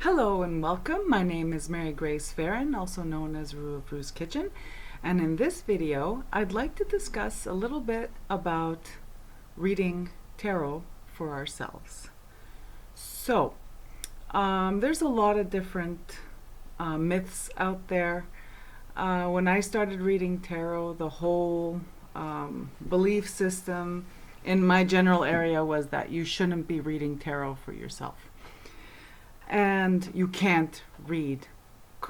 Hello and welcome. My name is Mary Grace Fahrun, also known as Rue of Rue's Kitchen. And in this video, I'd like to discuss a little bit about reading tarot for ourselves. So, there's a lot of different myths out there. When I started reading tarot, the whole belief system in my general area was that you shouldn't be reading tarot for yourself. And you can't read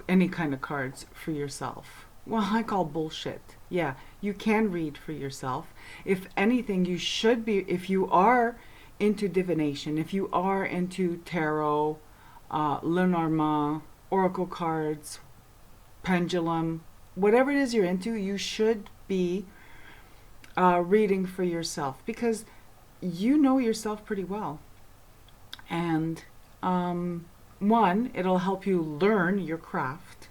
any kind of cards for yourself. Well, I call bullshit. Yeah, you can read for yourself. If anything, you should be, if you are into divination, if you are into tarot, Lenormand, oracle cards, pendulum, whatever it is you're into, you should be reading for yourself because you know yourself pretty well. And one, it'll help you learn your craft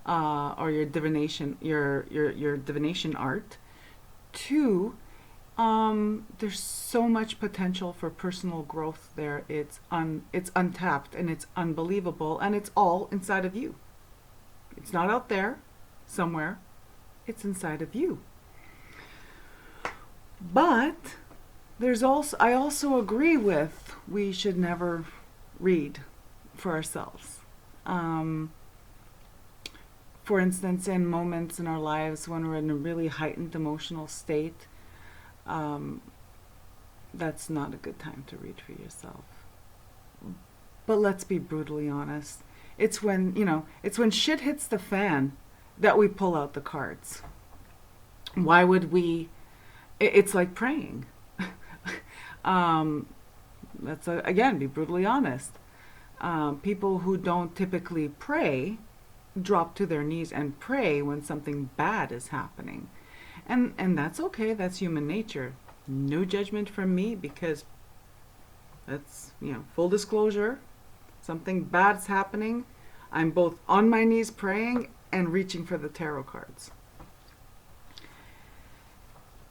or your divination, your divination art. Two, there's so much potential for personal growth there. It's untapped and it's unbelievable, and it's all inside of you. It's not out there somewhere. It's inside of you. But I also agree with we should never read for ourselves. For instance, in moments in our lives when we're in a really heightened emotional state, that's not a good time to read for yourself. But let's be brutally honest. It's when shit hits the fan that we pull out the cards. Why would we? It's like praying. Again, be brutally honest. People who don't typically pray drop to their knees and pray when something bad is happening. And that's okay. That's human nature. No judgment from me, because that's, full disclosure. Something bad's happening. I'm both on my knees praying and reaching for the tarot cards.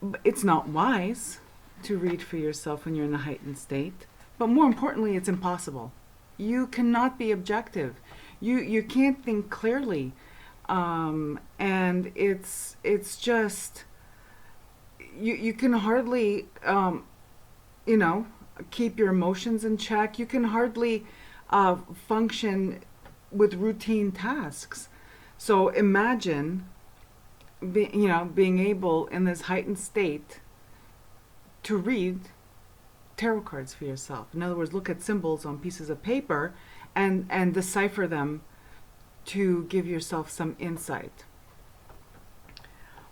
But it's not wise to read for yourself when you're in a heightened state. But more importantly, it's impossible. You cannot be objective. You can't think clearly. And it's just, you can hardly, keep your emotions in check. You can hardly function with routine tasks. So imagine, being able in this heightened state to read tarot cards for yourself. In other words, look at symbols on pieces of paper and decipher them to give yourself some insight.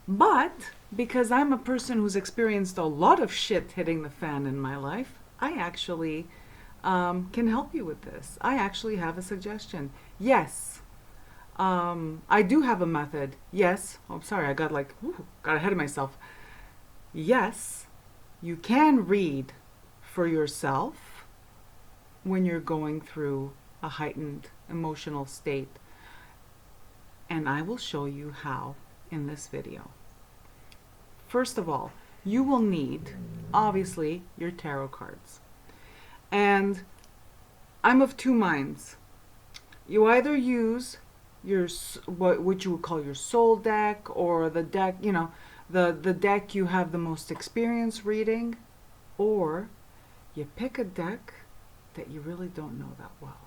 But because I'm a person who's experienced a lot of shit hitting the fan in my life, I actually can help you with this. I actually have a suggestion. Yes, I do have a method. Yes. Oh, sorry, I got ahead of myself. Yes, you can read for yourself when you're going through a heightened emotional state. And I will show you how in this video. First of all, you will need, obviously, your tarot cards. And I'm of two minds. You either use what you would call your soul deck, or the deck, the deck you have the most experience reading, or you pick a deck that you really don't know that well.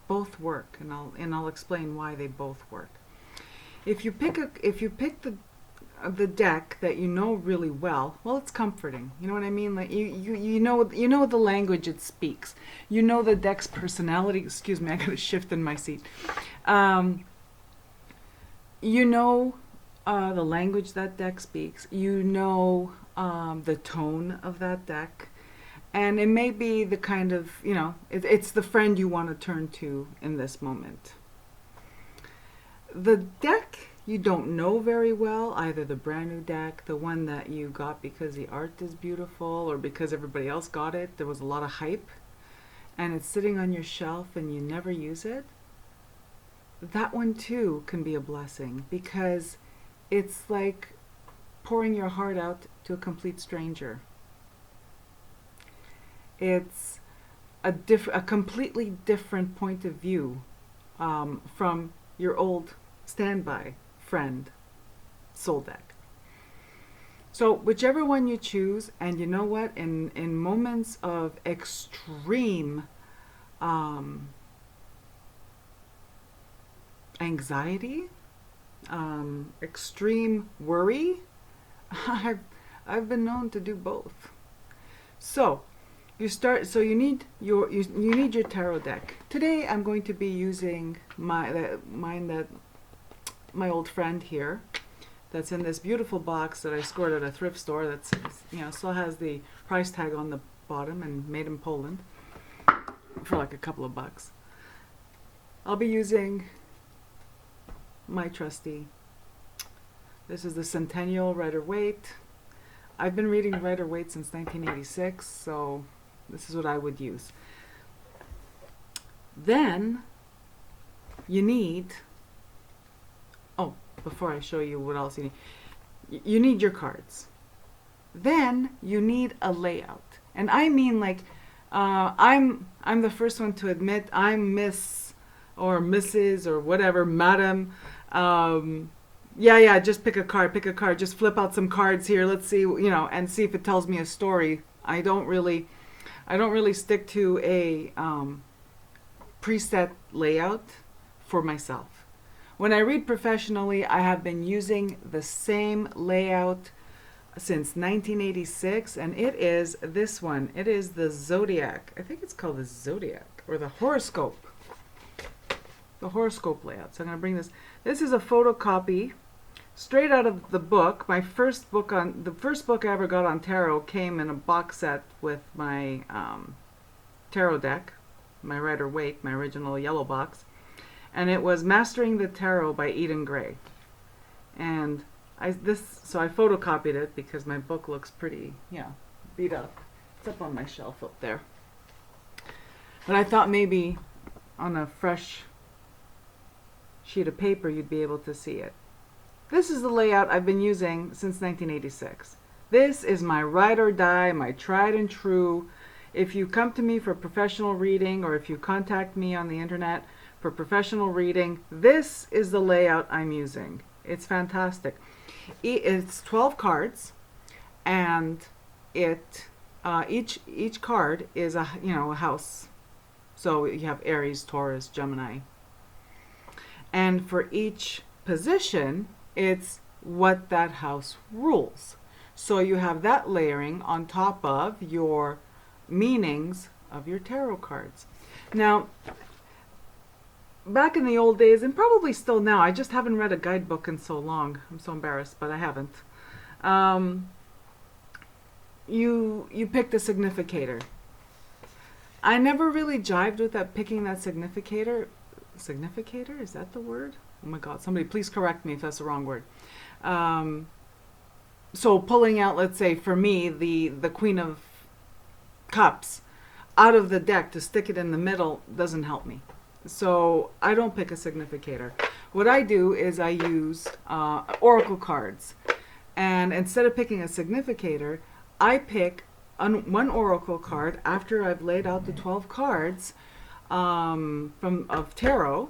Both work, and I'll explain why they both work. If you pick the deck that you know really well, it's comforting. You know what I mean? Like you know the language it speaks. You know the deck's personality. Excuse me, I got to shift in my seat. You know the language that deck speaks. You know the tone of that deck. And it may be the kind of, it's the friend you want to turn to in this moment. The deck you don't know very well, either the brand new deck, the one that you got because the art is beautiful or because everybody else got it, there was a lot of hype, and it's sitting on your shelf and you never use it, that one too can be a blessing, because it's like pouring your heart out to a complete stranger. It's a completely different point of view from your old standby friend soul deck. So whichever one you choose, and you know what, in moments of extreme anxiety, extreme worry, I've been known to do both. So you need your tarot deck. Today I'm going to be using my old friend here, that's in this beautiful box that I scored at a thrift store. That's, still has the price tag on the bottom and made in Poland for like a couple of bucks. I'll be using my trusty. This is the Centennial Rider-Waite. I've been reading Rider-Waite since 1986, so this is what I would use. Then you need, before I show you what else you need your cards. Then you need a layout. And I mean, like, I'm the first one to admit I'm Miss or Mrs. or whatever, Madam. Just pick a card, just flip out some cards here, let's see, and see if it tells me a story. I don't really stick to a preset layout for myself. When I read professionally, I have been using the same layout since 1986, and it is this one. It is the Zodiac. I think it's called the Zodiac, or the horoscope. The horoscope layout. So I'm going to bring this. This is a photocopy straight out of the book. The first book I ever got on tarot came in a box set with my tarot deck, my Rider-Waite, my original yellow box. And it was Mastering the Tarot by Eden Gray. And so I photocopied it because my book looks pretty, beat up. It's up on my shelf up there. But I thought maybe on a fresh sheet of paper you'd be able to see it. This is the layout I've been using since 1986. This is my ride or die, my tried and true. If you come to me for professional reading, or if you contact me on the internet for professional reading, this is the layout I'm using. It's fantastic. It's 12 cards, and each card is a house. So you have Aries, Taurus, Gemini. And for each position, it's what that house rules. So you have that layering on top of your meanings of your tarot cards. Now, back in the old days, and probably still now, I just haven't read a guidebook in so long. I'm so embarrassed, but I haven't. You picked a significator. I never really jived with picking that significator. Significator? Is that the word? Oh my God, somebody please correct me if that's the wrong word. So pulling out, let's say for me, the Queen of Cups out of the deck to stick it in the middle doesn't help me. So I don't pick a significator. What I do is I use oracle cards. And instead of picking a significator, I pick one oracle card after I've laid out the 12 cards of tarot.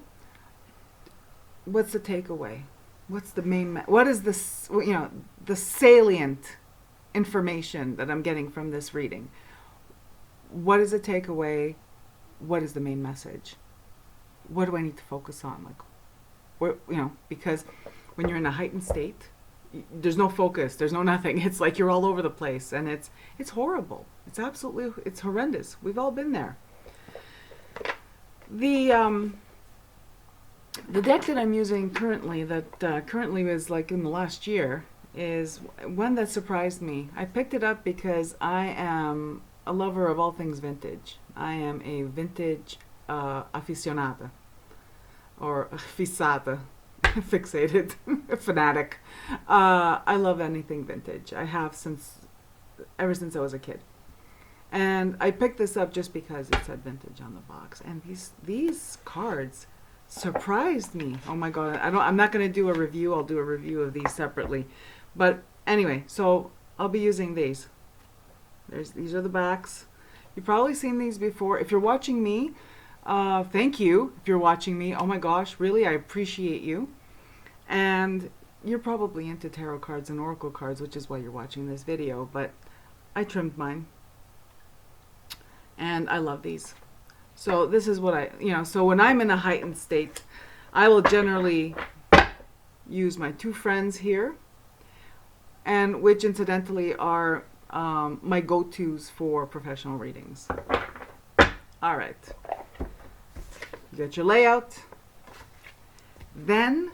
What's the takeaway? What's the main? What is the salient information that I'm getting from this reading? What is the takeaway? What is the main message? What do I need to focus on? Because when you're in a heightened state, there's no focus, there's no nothing. It's like you're all over the place, and it's horrible. It's horrendous. We've all been there. The deck that I'm using currently, currently is like in the last year, is one that surprised me. I picked it up because I am a lover of all things vintage. I am a vintage aficionada, or fixata, fixated, fanatic. I love anything vintage. I have ever since I was a kid. And I picked this up just because it said vintage on the box. And these cards surprised me. Oh my God. I'm not going to do a review. I'll do a review of these separately. But anyway, so I'll be using these. These are the backs. You've probably seen these before. If you're watching me, thank you. If you're watching me, oh my gosh, really, I appreciate you. And you're probably into tarot cards and oracle cards, which is why you're watching this video, but I trimmed mine. And I love these. So this is what so when I'm in a heightened state, I will generally use my two friends here, and which incidentally are my go-tos for professional readings. All right. You got your layout. Then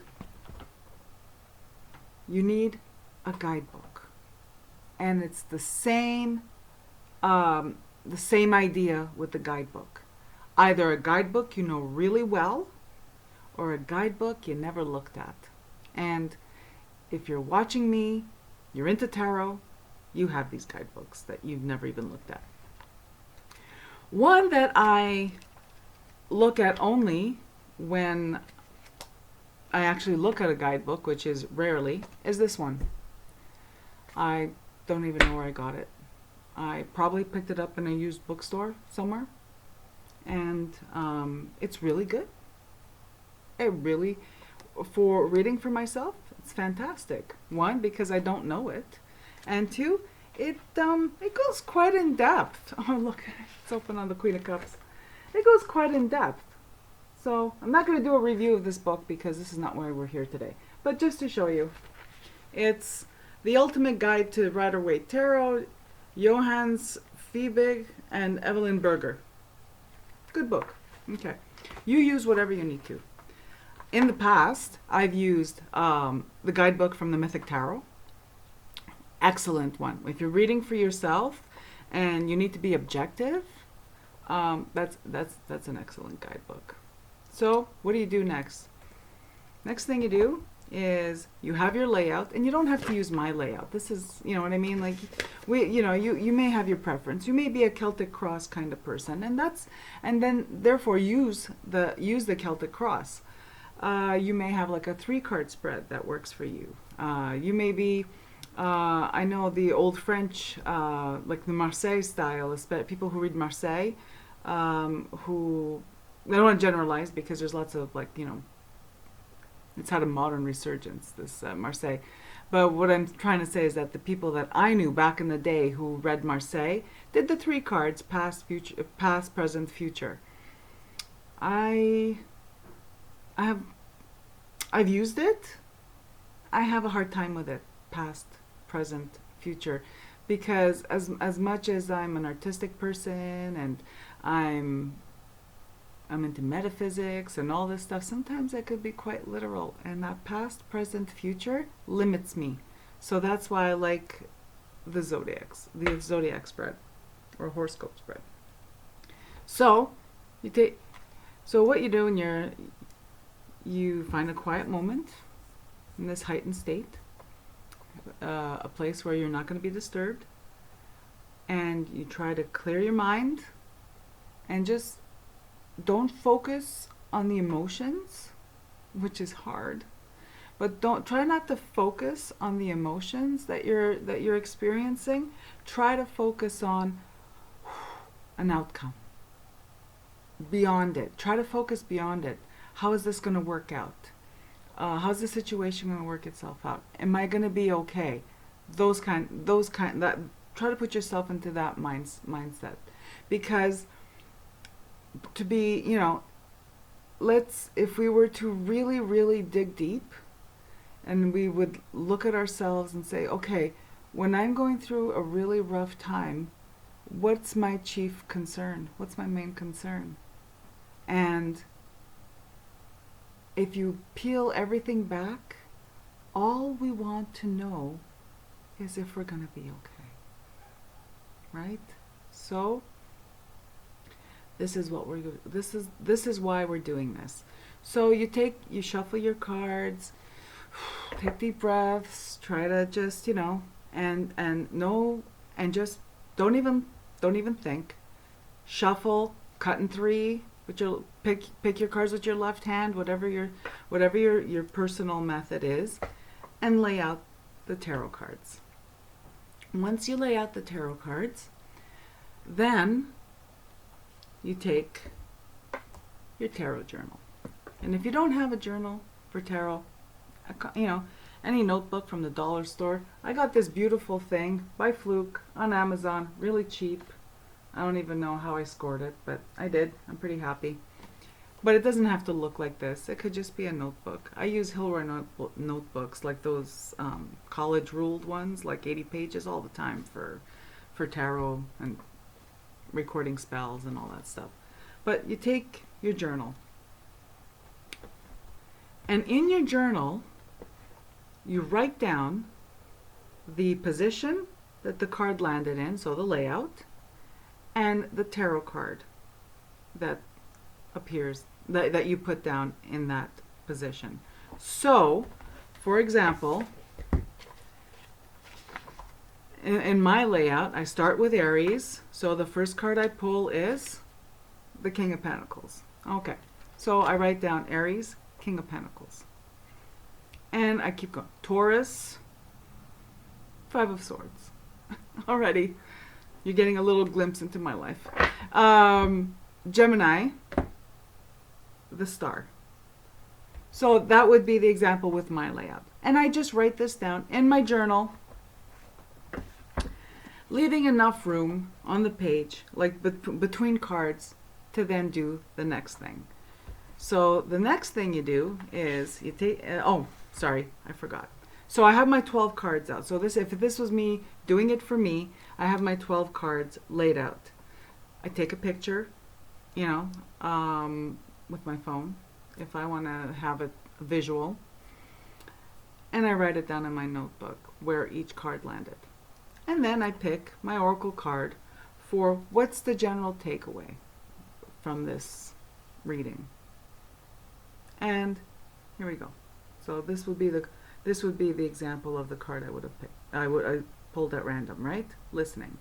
you need a guidebook. And it's the same idea with the guidebook. Either a guidebook you know really well, or a guidebook you never looked at. And if you're watching me, you're into tarot, you have these guidebooks that you've never even looked at. One that I look at only when I actually look at a guidebook, which is rarely, is this one. I don't even know where I got it. I probably picked it up in a used bookstore somewhere. And it's really good. It really, for reading for myself, it's fantastic. One, because I don't know it. And two, it goes quite in depth. Oh, look, it's open on the Queen of Cups. It goes quite in depth. So I'm not going to do a review of this book because this is not why we're here today. But just to show you, it's The Ultimate Guide to Rider-Waite Tarot, Johannes Fiebig and Evelyn Berger. Good book. Okay. You use whatever you need to. In the past, I've used the guidebook from the Mythic Tarot. Excellent one. If you're reading for yourself and you need to be objective, that's an excellent guidebook. So what do you do next? Next thing you do is you have your layout, and you don't have to use my layout. This is, you know what I mean? Like, you may have your preference. You may be a Celtic cross kind of person, and then therefore use the Celtic cross. You may have like a 3-card spread that works for you. You may be, I know the old French, like the Marseille style, people who read Marseille, who, I don't want to generalize because there's lots of it's had a modern resurgence, this Marseille. But what I'm trying to say is that the people that I knew back in the day who read Marseille did the 3 cards, past, present, future. I've used it. I have a hard time with it, past, present, future, because as much as I'm an artistic person and I'm into metaphysics and all this stuff, sometimes I could be quite literal, and that past, present, future limits me. So that's why I like the zodiac spread or horoscope spread. So what you do when you find a quiet moment in this heightened state, a place where you're not going to be disturbed, and you try to clear your mind and just don't focus on the emotions, which is hard, but try not to focus on the emotions that you're experiencing. Try to focus on an outcome beyond it. Try to focus beyond it. How is this going to work out? How's the situation going to work itself out? Am I going to be okay? Try to put yourself into that mindset, because to be, if we were to really, really dig deep, and we would look at ourselves and say, okay, when I'm going through a really rough time, what's my chief concern? What's my main concern? And if you peel everything back, all we want to know is if we're going to be okay. Right? So this is why we're doing this. So you shuffle your cards, take deep breaths, try to just, and just don't even think. Shuffle, cut in 3, pick your cards with your left hand, whatever your personal method is, and lay out the tarot cards. Once you lay out the tarot cards, then you take your tarot journal. And if you don't have a journal for tarot, any notebook from the dollar store, I got this beautiful thing by fluke on Amazon, really cheap. I don't even know how I scored it, but I did. I'm pretty happy. But it doesn't have to look like this. It could just be a notebook. I use Hilroy notebooks, like those college ruled ones, like 80 pages all the time for tarot and recording spells and all that stuff. But you take your journal. And in your journal, you write down the position that the card landed in, so the layout, and the tarot card that appears, that you put down in that position. So, for example, in my layout, I start with Aries. So the first card I pull is the King of Pentacles. Okay, so I write down Aries, King of Pentacles. And I keep going. Taurus, Five of Swords. Already, you're getting a little glimpse into my life. Gemini, the Star. So that would be the example with my layout. And I just write this down in my journal, leaving enough room on the page, like between cards, to then do the next thing. So the next thing you do is you take, sorry, I forgot. So I have my 12 cards out. So if this was me doing it for me, I have my 12 cards laid out. I take a picture, with my phone, if I want to have a visual. And I write it down in my notebook where each card landed. And then I pick my oracle card for what's the general takeaway from this reading. And here we go. So this would be the example of the card I would have picked. I pulled at random, right? Listening.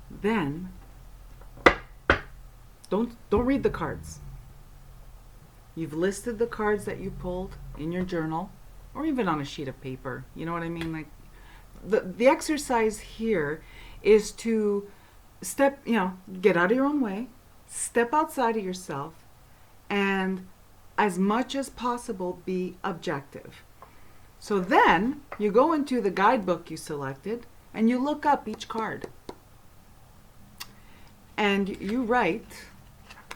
Then don't read the cards. You've listed the cards that you pulled in your journal or even on a sheet of paper. You know what I mean? Like the exercise here is to get out of your own way, step outside of yourself, and as much as possible be objective. So then you go into the guidebook you selected and you look up each card. And you write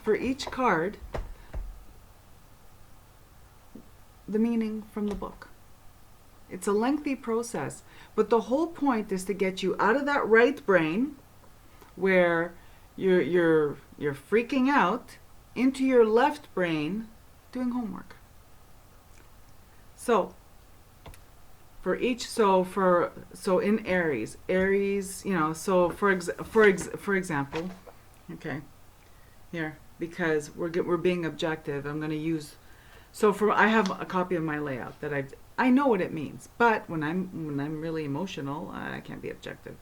for each card the meaning from the book. It's a lengthy process, but the whole point is to get you out of that right brain where you're freaking out into your left brain doing homework. So for each, so in Aries, so for example, okay, here, because we're being objective, I'm going to use. So I have a copy of my layout that I know what it means, but when I'm really emotional, I can't be objective.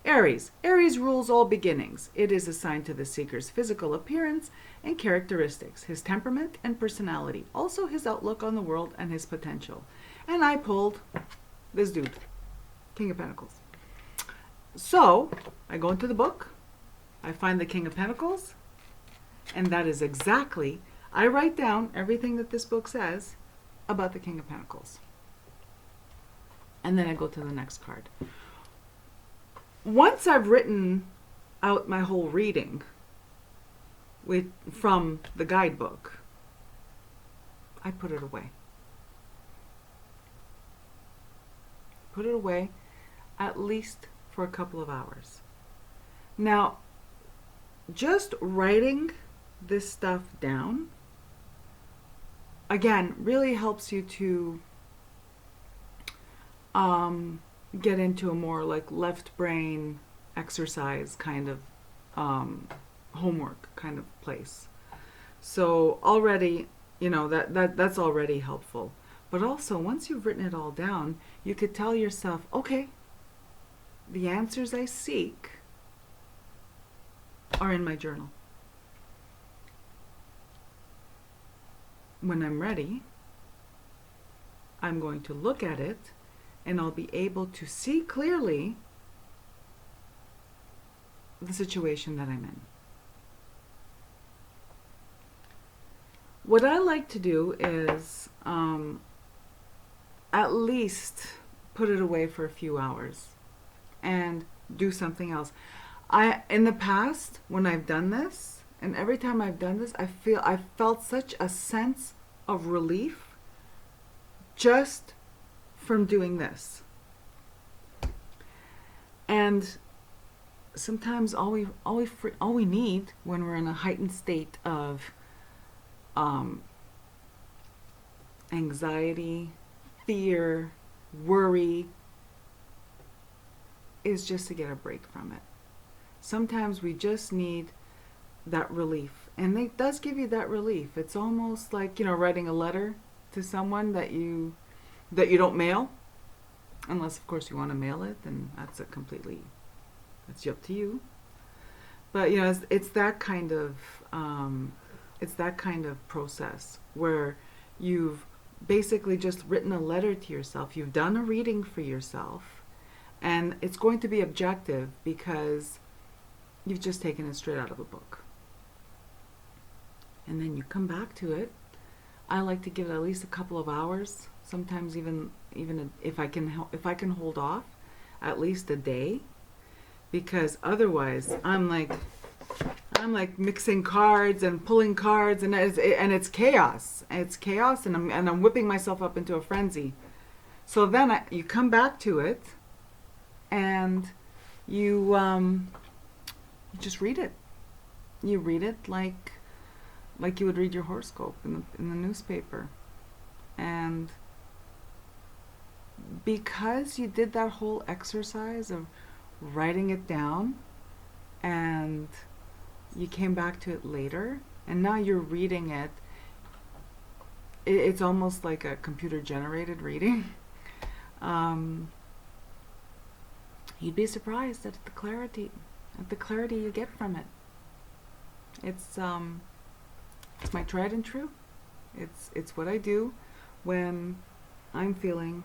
Aries rules all beginnings. It is assigned to the seeker's physical appearance and characteristics, his temperament and personality, also his outlook on the world and his potential. And I pulled this dude, King of Pentacles. So I go into the book, I find the King of Pentacles, and that is exactly, I write down everything that this book says about the King of Pentacles. And then I go to the next card. Once I've written out my whole reading from the guidebook, I put it away. Put it away at least for a couple of hours. Now, just writing this stuff down, again, really helps you to get into a more like left brain exercise kind of homework kind of place. So already, that's already helpful. But also, once you've written it all down, you could tell yourself, okay, the answers I seek are in my journal. When I'm ready, I'm going to look at it and I'll be able to see clearly the situation that I'm in. What I like to do is at least put it away for a few hours and do something else. In the past, when I've done this, and every time I've done this, I felt such a sense of relief just from doing this. And sometimes all we need when we're in a heightened state of anxiety, fear, worry, is just to get a break from it. Sometimes we just need that relief, and it does give you that relief. It's almost like, writing a letter to someone that you don't mail, unless of course you want to mail it, then that's up to you. But it's that kind of process where you've basically just written a letter to yourself. You've done a reading for yourself, and it's going to be objective because you've just taken it straight out of a book. And then you come back to it. I like to give it at least a couple of hours, sometimes even if I can hold off, at least a day, because otherwise I'm like mixing cards and pulling cards, and it's chaos. It's chaos, and I'm whipping myself up into a frenzy. So then you come back to it, and you just read it. You read it like you would read your horoscope in the newspaper. And because you did that whole exercise of writing it down, and you came back to it later, and now you're reading it, it's almost like a computer generated reading. You'd be surprised at the clarity you get from it. It's my tried and true. It's what I do when I'm feeling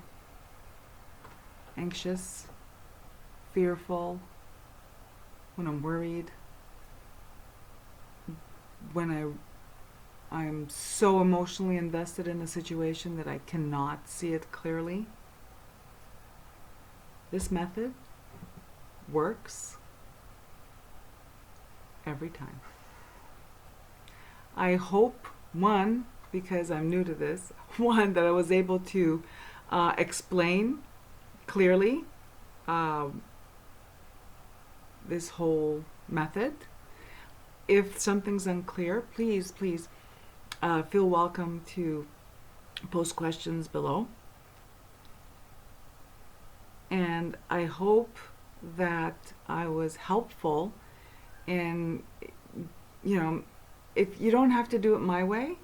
anxious, fearful, when I'm worried, when I'm so emotionally invested in a situation that I cannot see it clearly. This method works every time. I hope, one, because I'm new to this, that I was able to explain clearly this whole method. If something's unclear, please feel welcome to post questions below. And I hope that I was helpful in, if you don't have to do it my way,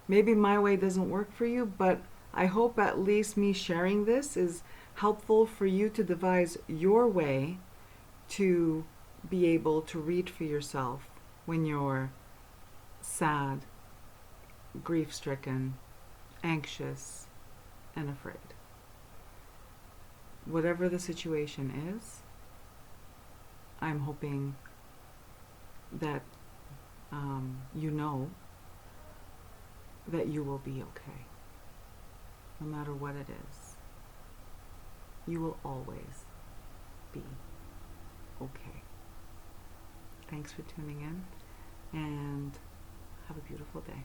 maybe my way doesn't work for you, but I hope at least me sharing this is helpful for you to devise your way to be able to read for yourself when you're sad, grief-stricken, anxious, and afraid. Whatever the situation is, I'm hoping that you know that you will be okay. No matter what it is, you will always be okay. Thanks for tuning in, and have a beautiful day.